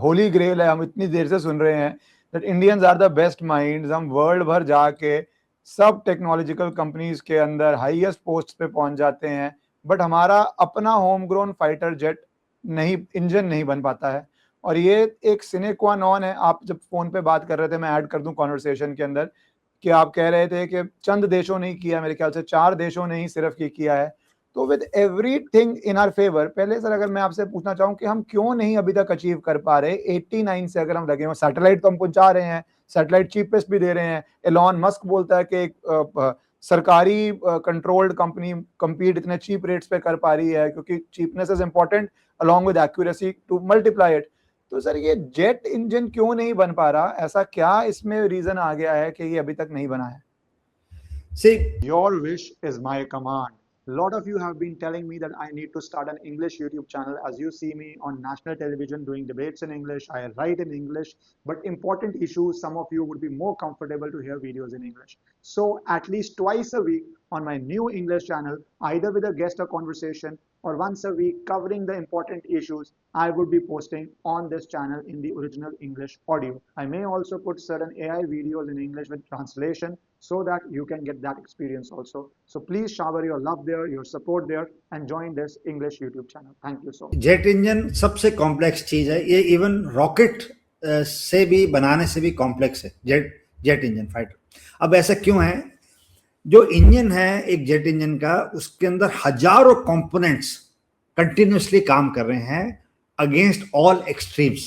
होली ग्रेल है, हम इतनी देर से सुन रहे हैं that Indians are the best minds, हम वर्ल्ड भर जाके सब टेक्नोलॉजिकल कंपनीज के अंदर हाईएस्ट पोस्ट पे पहुंच जाते हैं, बट हमारा अपना होम ग्रोन फाइटर जेट नहीं, इंजन नहीं बन पाता है। और ये एक सिने क्वा नॉन है। आप जब फोन पे बात कर रहे थे, मैं ऐड कर दूं कॉन्वर्सेशन के अंदर, कि आप कह रहे थे कि चंद देशों ने ही किया, मेरे ख्याल से 4 देशों ने ही सिर्फ ये किया है। तो with everything in our favour, पहले सर अगर मैं आपसे पूछना चाहूं कि हम क्यों नहीं अभी तक अचीव कर पा रहे 89 से, अगर हम लगे हो, सैटेलाइट तो हम पहुंचा रहे हैं, सैटेलाइट चीपेस्ट भी दे रहे हैं। एलॉन मस्क बोलता है कि एक सरकारी कंट्रोल्ड कंपनी compete इतने चीप रेट्स पे कर पा रही है, क्योंकि cheapness is important along with accuracy to multiply it। तो सर ये जेट इंजन क्यों नहीं बन पा रहा? ऐसा क्या इसमें रीजन आ गया है कि ये अभी तक नहीं बना है? See, your wish is my command. A lot of you have been telling me that I need to start an English YouTube channel. As you see me on national television doing debates in English, I write in English, but important issues, some of you would be more comfortable to hear videos in English. So at least twice a week on my new English channel, either with a guest or conversation, or once a week covering the important issues, I would be posting on this channel in the original English audio. I may also put certain AI videos in English with translation so that you can get that experience also. So please shower your love there, your support there, and join this English YouTube channel. Thank you so much. Jet engine सबसे complex चीज है, ये even rocket से भी बनाने से भी complex है जेट इंजन फाइटर। अब ऐसा क्यों है? जो इंजन है एक जेट इंजन का, उसके अंदर हजारों कंपोनेंट्स कंटिन्यूसली काम कर रहे हैं अगेंस्ट ऑल एक्सट्रीम्स।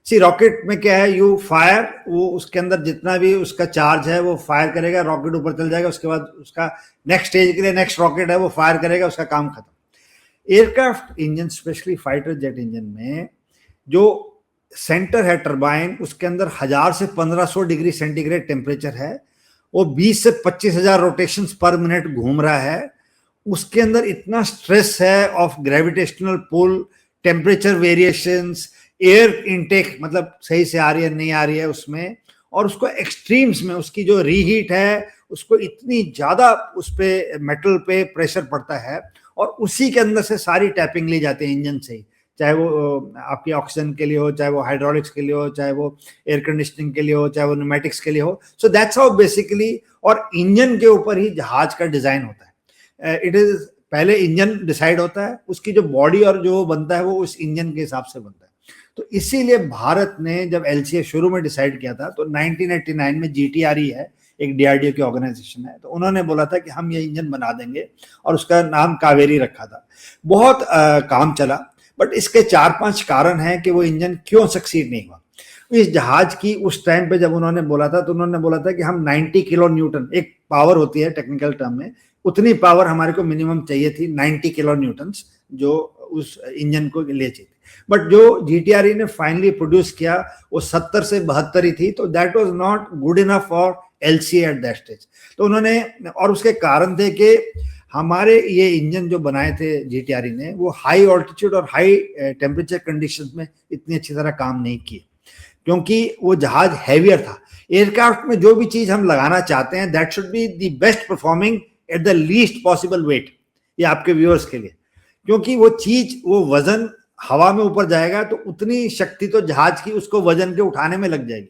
सी रॉकेट में क्या है, यू फायर, वो उसके अंदर जितना भी उसका चार्ज है वो फायर करेगा, रॉकेट ऊपर चल जाएगा, उसके बाद उसका नेक्स्ट स्टेज के लिए नेक्स्ट रॉकेट है वो फायर करेगा, उसका काम खत्म। Aircraft engine, specially fighter jet engine में जो सेंटर है टरबाइन, उसके अंदर 1000 से 1500 डिग्री सेंटीग्रेड टेम्परेचर है, वो 20 से 25,000 रोटेशंस पर मिनट घूम रहा है। उसके अंदर इतना स्ट्रेस है of gravitational pull, temperature variations, air intake मतलब सही से आ रही है नहीं आ रही है उसमें, और उसको एक्सट्रीम्स में उसकी जो रीहीट है उसको इतनी ज़्यादा उस पर मेटल पे प्रेशर पड़ता है, और उसी के अंदर से सारी टैपिंग ली जाती है इंजन से ही, चाहे वो आपकी ऑक्सीजन के लिए हो, चाहे वो हाइड्रोलिक्स के लिए हो, चाहे वो एयर कंडीशनिंग के लिए हो, चाहे वो न्यूमेटिक्स के लिए हो। सो दैट्स हाउ बेसिकली, और इंजन के ऊपर ही जहाज का डिज़ाइन होता है। इट इज़ पहले इंजन डिसाइड होता है, उसकी जो बॉडी और जो बनता है वो उस इंजन के हिसाब से बनता है। तो इसीलिए भारत ने जब एलसीए शुरू में डिसाइड किया था, तो 1989 में जीटीआरई है, एक डीआरडीओ की ऑर्गेनाइजेशन है, तो उन्होंने बोला था कि हम ये इंजन बना देंगे, और उसका नाम कावेरी रखा था। बहुत काम चला, बट इसके 4-5 कारण हैं कि वो इंजन क्यों सक्सीड नहीं हुआ। इस जहाज की उस टाइम पे जब उन्होंने बोला था, तो उन्होंने बोला था कि हम 90 किलो न्यूटन, एक पावर होती है टेक्निकल टर्म में, उतनी पावर हमारे को मिनिमम चाहिए थी, 90 किलो न्यूटन्स जो उस इंजन को ले चाहिए। बट जो जीटीआरई ने फाइनली प्रोड्यूस किया वो 70 से 72 ही थी, तो that was not good enough for LCA at that stage. तो उन्होंने, और उसके कारण थे कि हमारे ये इंजन जो बनाए थे जीटीआरई ने, वो हाई ऑल्टीट्यूड और हाई टेम्परेचर कंडीशंस में इतनी अच्छी तरह काम नहीं किए, क्योंकि वो जहाज हैवियर था। एयरक्राफ्ट में जो भी चीज हम लगाना चाहते हैं, that should be the best performing at the least possible weight. ये आपके व्यूअर्स के लिए, क्योंकि वो चीज, वो वजन हवा में ऊपर जाएगा तो उतनी शक्ति तो जहाज की उसको वजन के उठाने में लग जाएगी।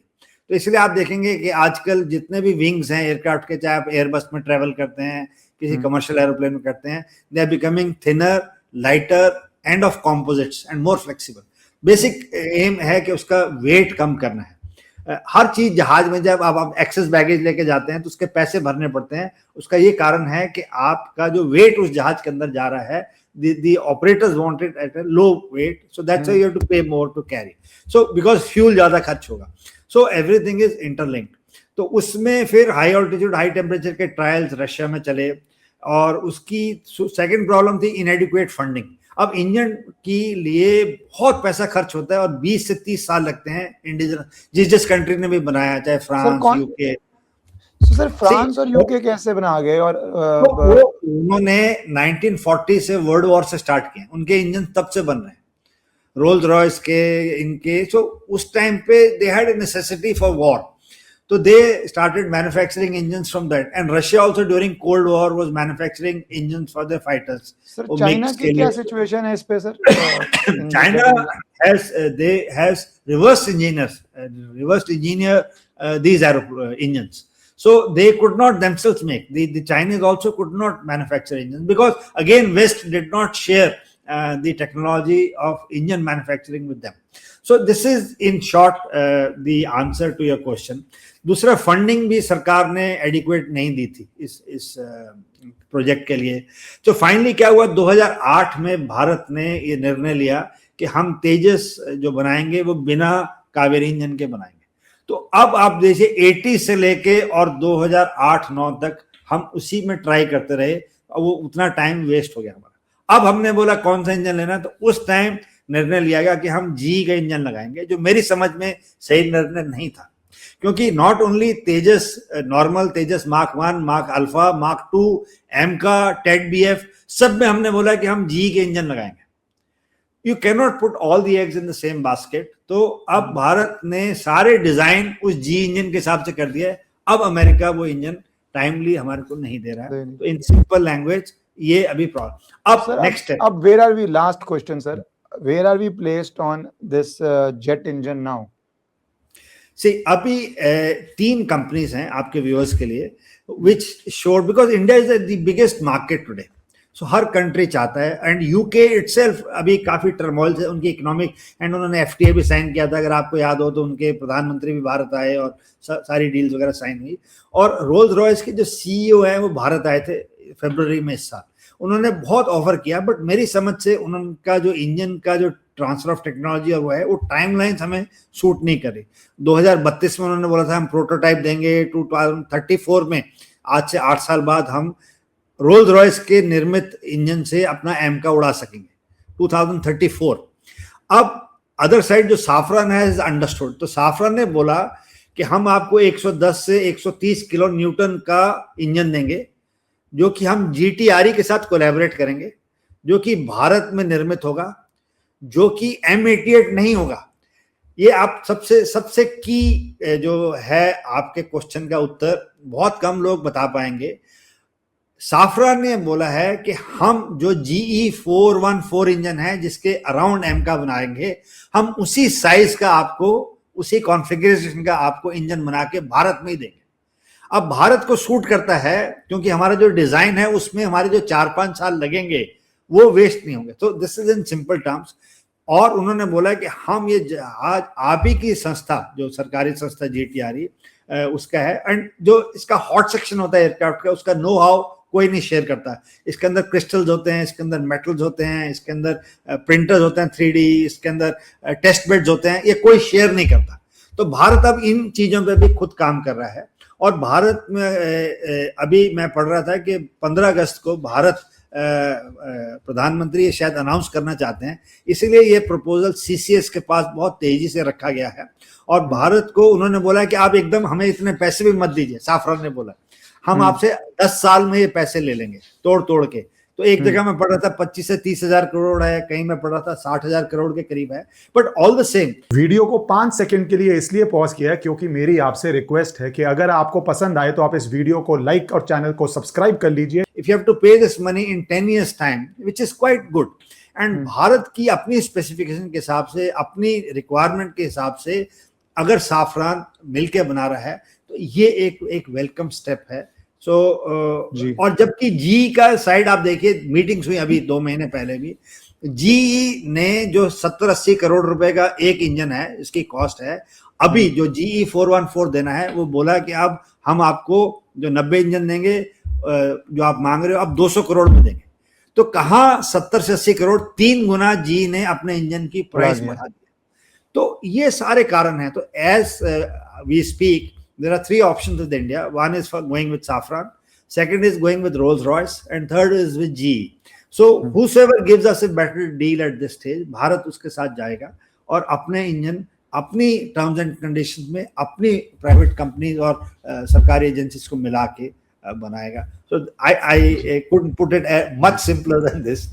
तो इसलिए आप देखेंगे कि आजकल जितने भी विंग्स हैं एयरक्राफ्ट के, चाहे आप एयरबस में ट्रेवल करते हैं, किसी कमर्शियल एरोप्लेन में करते हैं, they are becoming thinner, lighter and of composites and more flexible. Basic aim है कि उसका वेट कम करना है। हर चीज जहाज में जब आप एक्सेस बैगेज लेके जाते हैं तो उसके पैसे भरने पड़ते हैं। उसका ये कारण है कि आपका जो वेट उस जहाज के अंदर जा रहा है, the operators want it at a low weight, so that's why you have to pay more to carry, so because fuel ज्यादा खर्च होगा, so everything is interlinked। तो उसमें फिर हाई ऑल्टीट्यूड हाई टेम्परेचर के ट्रायल्स रशिया में चले, और उसकी सेकंड प्रॉब्लम थी इनएडिक्वेट फंडिंग। अब इंजन के लिए बहुत पैसा खर्च होता है और 20 से 30 साल लगते हैं इंडिजिनस जिस कंट्री ने भी बनाया, चाहे फ्रांस, यूके। सर फ्रांस और यूके कैसे बना गए? और वो उन्होंने 1940 से वर्ल्ड वॉर से स्टार्ट किए, उनके इंजन तब से बन रहे हैं, रोल्स रॉयस के, इनके। सो उस टाइम पे they had a necessity for war, तो they started manufacturing engines from that, and Russia also during cold war was manufacturing engines for the fighters. Sir China की क्या सिचुएशन है इस पे sir? China has reverse engineer these engines. So they could not themselves make. The Chinese also could not manufacture engines because again West did not share the technology of engine manufacturing with them. So this is in short the answer to your question. दूसरा funding भी सरकार ने adequate नहीं दी थी इस project के लिए. तो फाइनली क्या हुआ, 2008 में भारत ने ये निर्णय लिया कि हम तेजस जो बनाएंगे वो बिना कावेरी इंजन के बनाएंगे. तो अब आप देखिए 80 से लेके और 2008-9 तक हम उसी में ट्राई करते रहे और वो उतना टाइम वेस्ट हो गया हमारा. अब हमने बोला कौन सा इंजन लेना, तो उस टाइम निर्णय लिया गया कि हम जी का इंजन लगाएंगे, जो मेरी समझ में सही निर्णय नहीं था. क्योंकि not only Tejas normal, Tejas mark 1, mark alpha, mark 2, एमका, Ted BF, सब में हमने बोला कि हम जी के इंजन लगाएंगे. You can not put all the eggs in the same basket. तो अब भारत ने सारे डिजाइन उस जी इंजन के हिसाब से कर दिया है. अब अमेरिका वो इंजन टाइमली हमारे को नहीं दे रहा है. तो इन सिंपल लैंग्वेज ये अभी प्रॉब्लम. अब नेक्स्ट है, अब where are we, last question sir, where are we placed on this jet engine now? See अभी 3 कंपनीज हैं आपके व्यूअर्स के लिए which showed, because India is the biggest market today. So हर कंट्री चाहता है, एंड यूके इटसेल्फ अभी काफी टर्मोइल है उनकी इकोनॉमिक, एंड उन्होंने एफटीए भी साइन किया था. अगर आपको याद हो तो उनके प्रधानमंत्री भी भारत आए और सारी डील्स वगैरह साइन हुई. और रोल्स रॉयस के जो सीईओ हैं वो भारत आए थे फरवरी में इस साल. उन्होंने बहुत ऑफर किया, बट मेरी समझ से उनका जो इंजन का जो ट्रांसफर ऑफ टेक्नोलॉजी और वो है, वो टाइमलाइंस हमें सूट नहीं करी. 2032 में उन्होंने बोला था हम प्रोटोटाइप देंगे, 2034 में, आज से 8 साल बाद हम रोल्स रॉयस के निर्मित इंजन से अपना एमका उड़ा सकेंगे, 2034. अब अदर साइड जो साफरान है अंडरस्टूड, तो साफरान ने बोला कि हम आपको 110 से 130 किलो न्यूटन का इंजन देंगे, जो कि हम जीटीआरई के साथ कोलैबोरेट करेंगे, जो कि भारत में निर्मित होगा, जो कि M88 नहीं होगा. ये आप सबसे की जो है आपके क्वेश्चन का उत्तर बहुत कम लोग बता पाएंगे. साफरान ने बोला है कि हम जो GE 414 इंजन है जिसके अराउंड एम का बनाएंगे, हम उसी साइज का आपको, उसी कॉन्फ़िगरेशन का आपको इंजन बना के भारत में ही देंगे. अब भारत को सूट करता है क्योंकि हमारा जो डिजाइन है उसमें हमारे जो 4-5 साल लगेंगे वो वेस्ट नहीं होंगे. तो this is in simple terms. और उन्होंने बोला कि हम ये आज आप ही की संस्था, जो सरकारी संस्था जीटीआरई उसका है, एंड जो इसका हॉट सेक्शन होता है एयरक्राफ्ट का, उसका नो हाउ कोई नहीं शेयर करता. इसके अंदर क्रिस्टल्स होते हैं, इसके अंदर मेटल्स होते हैं, इसके अंदर प्रिंटर्स होते हैं 3D, इसके अंदर टेस्ट बेड्स होते हैं, ये कोई शेयर नहीं करता. तो भारत अब इन चीजों पे भी खुद काम कर रहा है. और भारत में अभी मैं पढ़ रहा था कि 15 अगस्त को भारत प्रधानमंत्री ये शायद अनाउंस करना चाहते हैं, इसीलिए ये प्रपोजल सीसीएस के पास बहुत तेजी से रखा गया है. और भारत को उन्होंने बोला कि आप एकदम हमें इतने पैसे भी मत दीजिए. साफरान ने बोला हम आपसे 10 साल में ये पैसे ले लेंगे तोड़ के. तो एक जगह मैं पढ़ रहा था 25 से 30 हजार करोड़ है, कहीं मैं पढ़ रहा था 60 हजार करोड़ के करीब है, but all the same. Video को 5 सेकंड के लिए इसलिए पॉज किया क्योंकि मेरी आपसे रिक्वेस्ट है कि अगर आपको पसंद आए तो आप इस वीडियो को लाइक और चैनल को सब्सक्राइब कर लीजिए. इफ यू हैव टू पे this money in 10 years time, which is quite good, and Bharat की अपनी स्पेसिफिकेशन के हिसाब से, अपनी रिक्वायरमेंट के हिसाब से अगर साफरान मिलके बना रहा है तो ये एक वेलकम स्टेप है. सो और जबकि जी का साइड आप देखिए, मीटिंग्स हुई अभी 2 महीने पहले भी, जीई ने जो 70-80 करोड़ रुपए का एक इंजन है, इसकी कॉस्ट है, अभी जो GE 414 देना है, वो बोला कि अब हम आपको जो 90 इंजन देंगे जो आप मांग रहे हो, अब 200 करोड़ में देंगे. तो कहाँ 70 से 80 करोड़, 3 गुना जी ने अपने इंजन की प्राइस बढ़ा दी. तो ये सारे कारण हैं. तो as we speak, there are 3 options with India. One is for going with Safran, second is going with Rolls-Royce, and third is with GE. So whosoever gives us a better deal at this stage, Bharat उसके साथ जाएगा और अपने engine अपनी terms and conditions में अपनी private companies और सरकारी एजेंसीज को मिला के बनाएगा. So I couldn't put it much simpler than this.